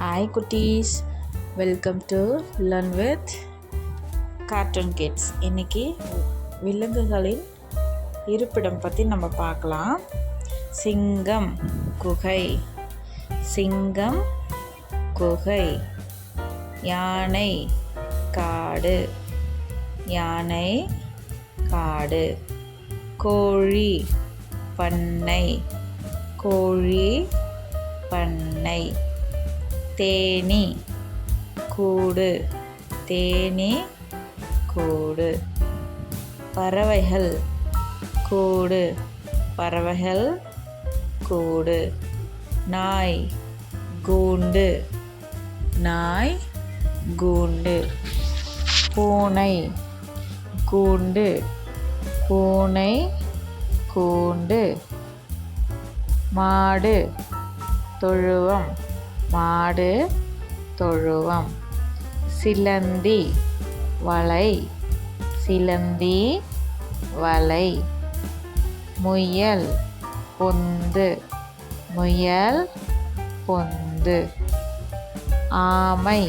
Hi குட்டீஸ், welcome to learn with cartoon kids. இன்றைக்கி விலங்குகளின் இருப்பிடம் பற்றி நம்ம பார்க்கலாம். சிங்கம் குகை, சிங்கம் குகை. யானை காடு, யானை காடு. கோழி பண்ணை, கோழி பண்ணை. தேனீ கூடு, தேனீ கூடு. பறவைகள் கூடு, பறவைகள் கூடு. நாய் கூண்டு, நாய் கூண்டு. பூனை கூண்டு, பூனை கூண்டு. மாடு தொழுவம், மாடு தொழுவம். சிலந்தி வலை, சிலந்தி வலை. முயல் பொந்து, முயல் பொந்து. ஆமை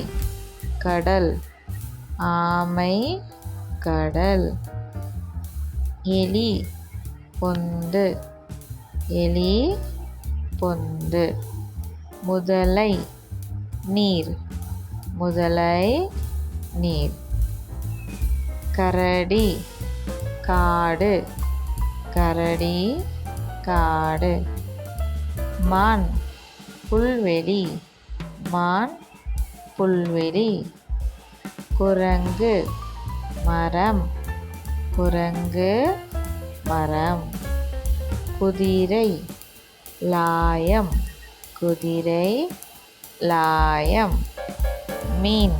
கடல், ஆமை கடல். எலி பொந்து, எலி பொந்து. முதலை நீர், முதலை நீர். கரடி காடு, கரடி காடு. மான் புல்வெளி, மான் புல்வெளி. குரங்கு மரம், குரங்கு மரம். குதிரை லாயம், குதிரை லாயம். மீன்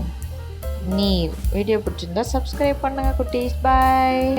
நீர். வீடியோ பிடிச்சிருந்தா சப்ஸ்கிரைப் பண்ணுங்கள் குட்டீஸ். பாய்.